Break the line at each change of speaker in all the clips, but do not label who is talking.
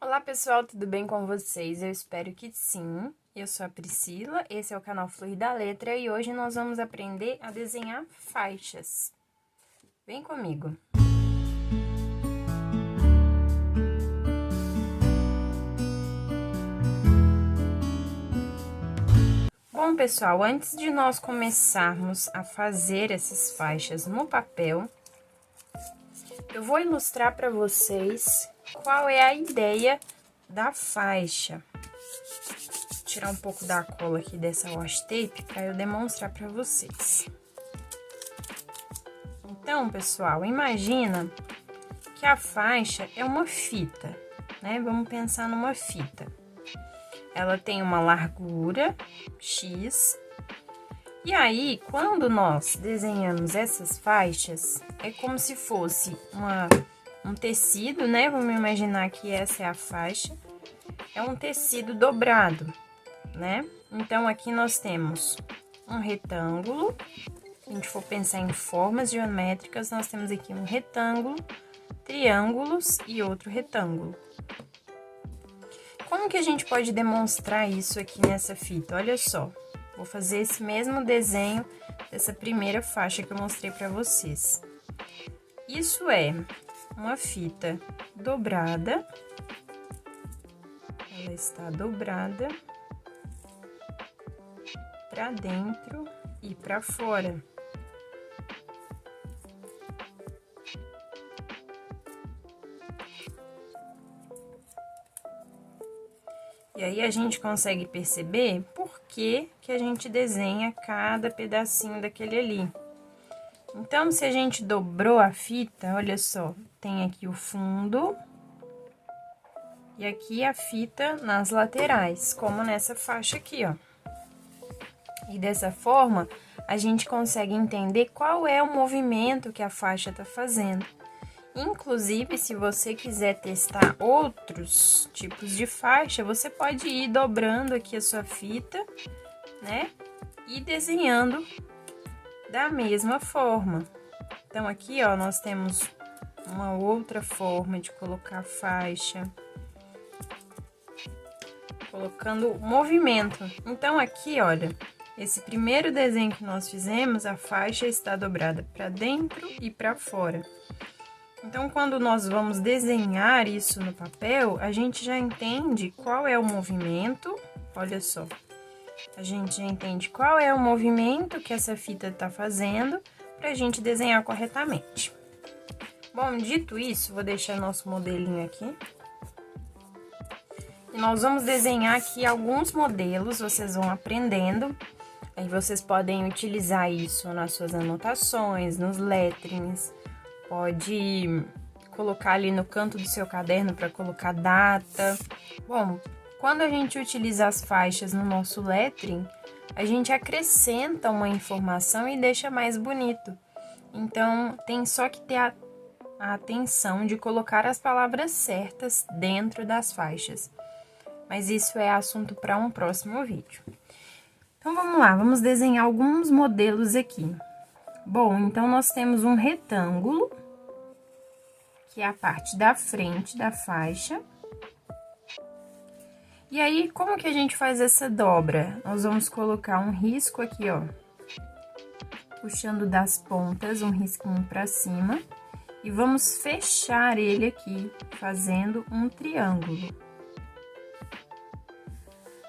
Olá pessoal, tudo bem com vocês? Eu espero que sim. Eu sou a Priscila, esse é o canal Flor da Letra e hoje nós vamos aprender a desenhar faixas. Vem comigo! Bom pessoal, antes de nós começarmos a fazer essas faixas no papel, eu vou ilustrar para vocês qual é a ideia da faixa. Vou tirar um pouco da cola aqui dessa washi tape para eu demonstrar para vocês. Então, pessoal, imagina que a faixa é uma fita, né? Vamos pensar numa fita. Ela tem uma largura X. E aí, quando nós desenhamos essas faixas, é como se fosse um tecido, né? Vamos imaginar que essa é a faixa. É um tecido dobrado, né? Então, aqui nós temos um retângulo. Se a gente for pensar em formas geométricas, nós temos aqui um retângulo, triângulos e outro retângulo. Como que a gente pode demonstrar isso aqui nessa fita? Olha só, vou fazer esse mesmo desenho dessa primeira faixa que eu mostrei para vocês. Isso é uma fita dobrada. Ela está dobrada para dentro e para fora. E aí, a gente consegue perceber por que a gente desenha cada pedacinho daquele ali. Então, se a gente dobrou a fita, olha só, tem aqui o fundo e aqui a fita nas laterais, como nessa faixa aqui, ó. E dessa forma, a gente consegue entender qual é o movimento que a faixa tá fazendo. Inclusive, se você quiser testar outros tipos de faixa, você pode ir dobrando aqui a sua fita, né? E desenhando da mesma forma. Então, aqui, ó, nós temos uma outra forma de colocar a faixa. Colocando movimento. Então, aqui, olha, esse primeiro desenho que nós fizemos, a faixa está dobrada para dentro e para fora. Então, quando nós vamos desenhar isso no papel, a gente já entende qual é o movimento, olha só. A gente já entende qual é o movimento que essa fita tá fazendo pra gente desenhar corretamente. Bom, dito isso, vou deixar nosso modelinho aqui. E nós vamos desenhar aqui alguns modelos, vocês vão aprendendo. Aí vocês podem utilizar isso nas suas anotações, nos letterings. Pode colocar ali no canto do seu caderno para colocar data. Bom, quando a gente utiliza as faixas no nosso lettering, a gente acrescenta uma informação e deixa mais bonito. Então, tem só que ter a atenção de colocar as palavras certas dentro das faixas. Mas isso é assunto para um próximo vídeo. Então, vamos lá, vamos desenhar alguns modelos aqui. Bom, então, nós temos um retângulo, que é a parte da frente da faixa. E aí, como que a gente faz essa dobra? Nós vamos colocar um risco aqui, ó, puxando das pontas, um risquinho pra cima. E vamos fechar ele aqui, fazendo um triângulo.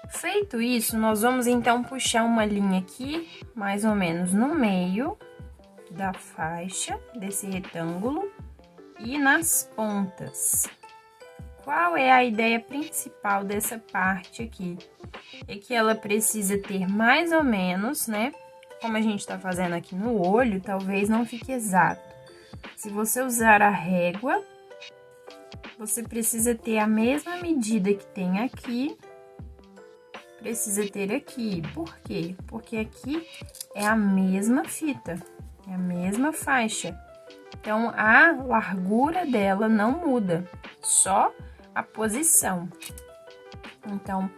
Feito isso, nós vamos, então, puxar uma linha aqui, mais ou menos no meio da faixa, desse retângulo, e nas pontas. Qual é a ideia principal dessa parte aqui? É que ela precisa ter mais ou menos, né? Como a gente tá fazendo aqui no olho, talvez não fique exato. Se você usar a régua, você precisa ter a mesma medida que tem aqui, precisa ter aqui. Por quê? Porque aqui é a mesma fita, é a mesma faixa. Então, a largura dela não muda, só a posição. Então,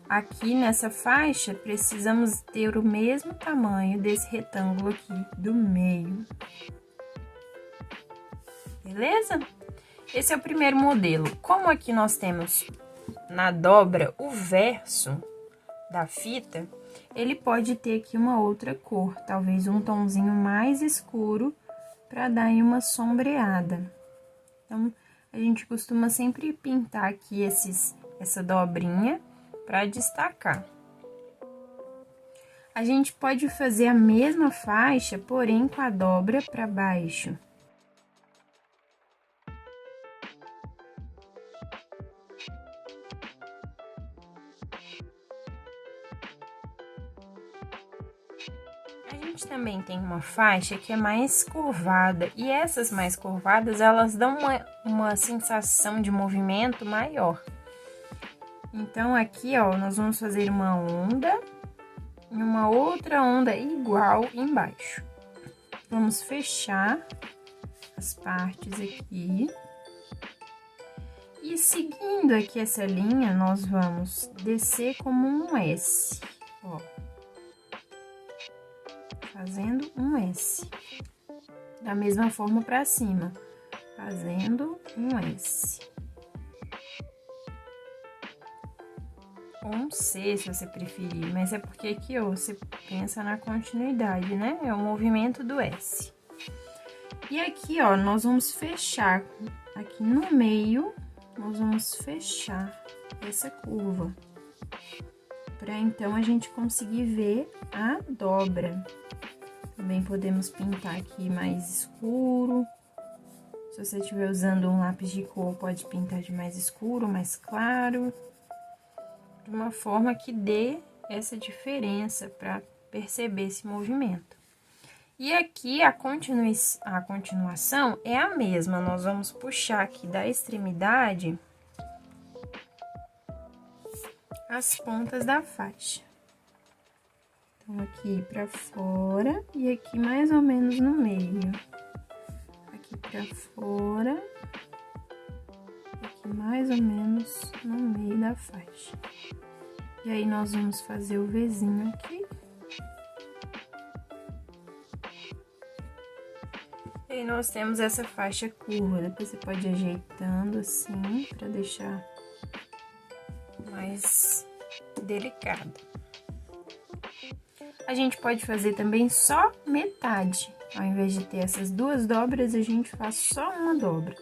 aqui nessa faixa, precisamos ter o mesmo tamanho desse retângulo aqui do meio. Beleza? Esse é o primeiro modelo. Como aqui nós temos na dobra o verso da fita, ele pode ter aqui uma outra cor, talvez um tomzinho mais escuro, para dar aí uma sombreada. Então, a gente costuma sempre pintar aqui essa dobrinha para destacar. A gente pode fazer a mesma faixa, porém com a dobra para baixo. A gente também tem uma faixa que é mais curvada, e essas mais curvadas, elas dão uma sensação de movimento maior. Então, aqui, ó, nós vamos fazer uma onda e uma outra onda igual embaixo. Vamos fechar as partes aqui. E seguindo aqui essa linha, nós vamos descer como um S, ó. Fazendo um S. Da mesma forma pra cima, fazendo um S. Ou um C, se você preferir, mas é porque aqui, ó, você pensa na continuidade, né? É o movimento do S. E aqui, ó, nós vamos fechar, aqui no meio, nós vamos fechar essa curva. Pra então a gente conseguir ver a dobra. Também podemos pintar aqui mais escuro. Se você estiver usando um lápis de cor, pode pintar de mais escuro, mais claro. De uma forma que dê essa diferença para perceber esse movimento. E aqui a continuação é a mesma. Nós vamos puxar aqui da extremidade as pontas da faixa. Então, aqui pra fora e aqui mais ou menos no meio. Aqui pra fora, aqui mais ou menos no meio da faixa. E aí, nós vamos fazer o Vzinho aqui. E aí, nós temos essa faixa curva. Depois você pode ir ajeitando assim, pra deixar mais delicado. A gente pode fazer também só metade. Ao invés de ter essas duas dobras, a gente faz só uma dobra.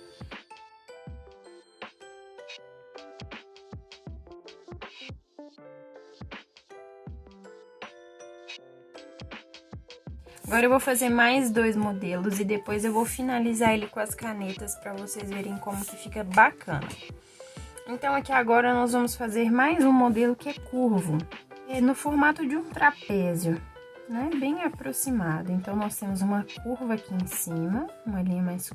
Agora eu vou fazer mais dois modelos e depois eu vou finalizar ele com as canetas para vocês verem como que fica bacana. Então, aqui agora nós vamos fazer mais um modelo que é curvo. É no formato de um trapézio, né? Bem aproximado. Então, nós temos uma curva aqui em cima, uma linha mais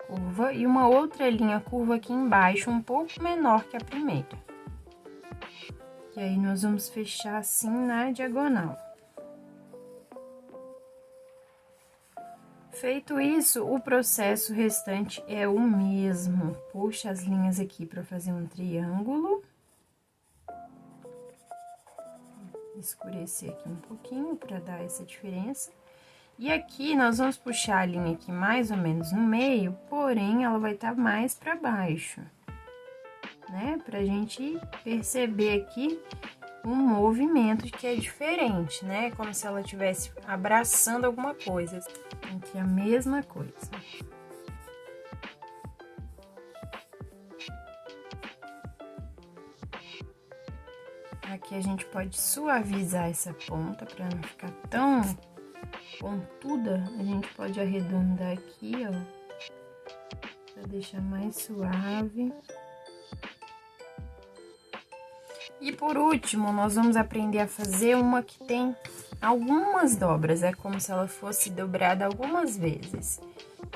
curva, e uma outra linha curva aqui embaixo, um pouco menor que a primeira. E aí, nós vamos fechar assim na diagonal. Feito isso, o processo restante é o mesmo. Puxa as linhas aqui para fazer um triângulo. Escurecer aqui um pouquinho para dar essa diferença. E aqui nós vamos puxar a linha aqui mais ou menos no meio, porém ela vai estar mais para baixo, né? Pra gente perceber aqui um movimento que é diferente, né? Como se ela estivesse abraçando alguma coisa. Aqui a mesma coisa. Aqui a gente pode suavizar essa ponta para não ficar tão pontuda. A gente pode arredondar aqui, ó, para deixar mais suave. E por último, nós vamos aprender a fazer uma que tem algumas dobras, é como se ela fosse dobrada algumas vezes.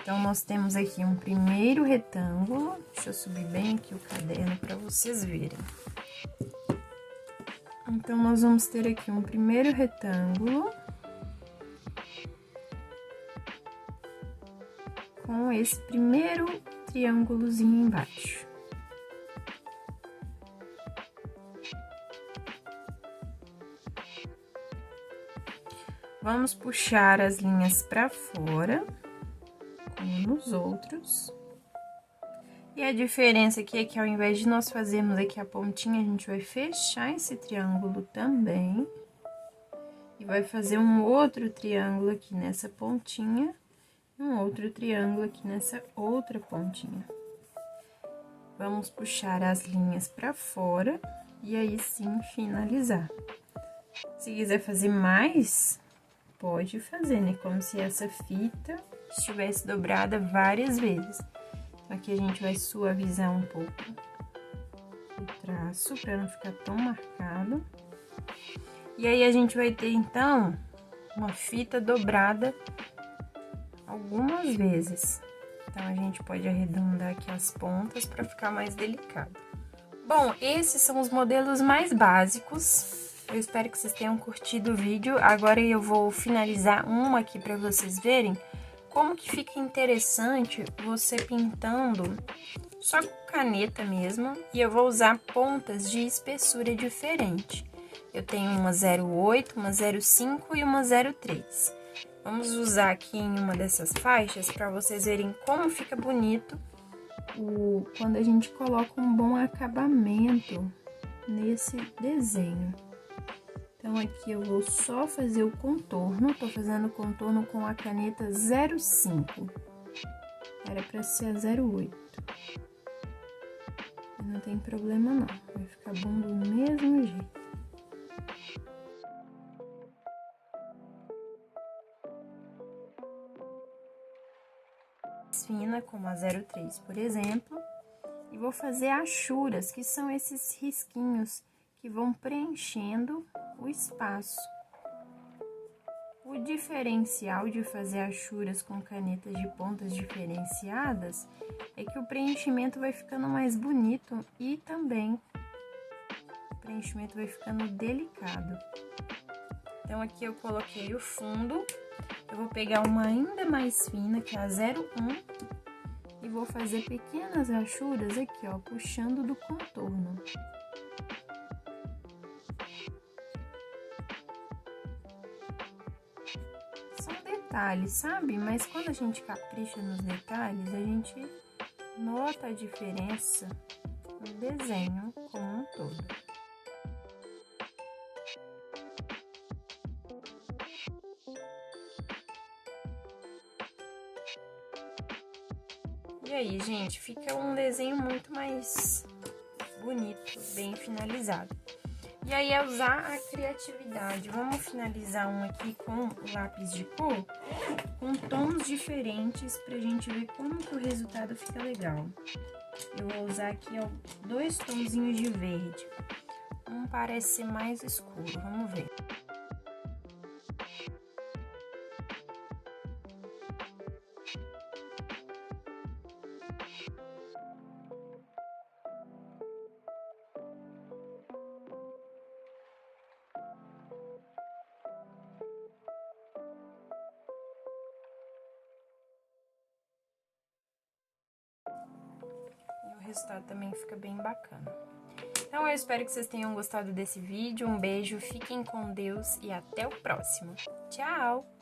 Então, nós temos aqui um primeiro retângulo, deixa eu subir bem aqui o caderno para vocês verem. Então, nós vamos ter aqui um primeiro retângulo com esse primeiro triângulozinho embaixo. Vamos puxar as linhas para fora, como nos outros. E a diferença aqui é que ao invés de nós fazermos aqui a pontinha, a gente vai fechar esse triângulo também. E vai fazer um outro triângulo aqui nessa pontinha, e um outro triângulo aqui nessa outra pontinha. Vamos puxar as linhas pra fora e aí sim finalizar. Se quiser fazer mais, pode fazer, né? Como se essa fita estivesse dobrada várias vezes. Aqui a gente vai suavizar um pouco o traço para não ficar tão marcado. E aí a gente vai ter então uma fita dobrada algumas vezes. Então a gente pode arredondar aqui as pontas para ficar mais delicado. Bom, esses são os modelos mais básicos. Eu espero que vocês tenham curtido o vídeo. Agora eu vou finalizar uma aqui para vocês verem como que fica interessante você pintando só com caneta mesmo. E eu vou usar pontas de espessura diferente. Eu tenho uma 0,8, uma 0,5 e uma 0,3. Vamos usar aqui em uma dessas faixas para vocês verem como fica bonito quando a gente coloca um bom acabamento nesse desenho. Então, aqui eu vou só fazer o contorno, tô fazendo o contorno com a caneta 0,5. Era pra ser a 0,8. Não tem problema não, vai ficar bom do mesmo jeito. Fina, como a 0,3, por exemplo. E vou fazer achuras, que são esses risquinhos que vão preenchendo o espaço. O diferencial de fazer achuras com canetas de pontas diferenciadas é que o preenchimento vai ficando mais bonito e também o preenchimento vai ficando delicado. Então, aqui eu coloquei o fundo, eu vou pegar uma ainda mais fina, que é a 0,1, e vou fazer pequenas rachuras aqui, ó, puxando do contorno. São detalhes, sabe? Mas quando a gente capricha nos detalhes, a gente nota a diferença no desenho como um todo. E aí, gente, fica um desenho muito mais bonito, bem finalizado. E aí é usar a criatividade. Vamos finalizar um aqui com o lápis de cor, com tons diferentes, pra gente ver como que o resultado fica legal. Eu vou usar aqui, ó, 2 tonzinhos de verde. Um parece ser mais escuro, vamos ver. O resultado também fica bem bacana. Então, eu espero que vocês tenham gostado desse vídeo. Um beijo, fiquem com Deus e até o próximo. Tchau!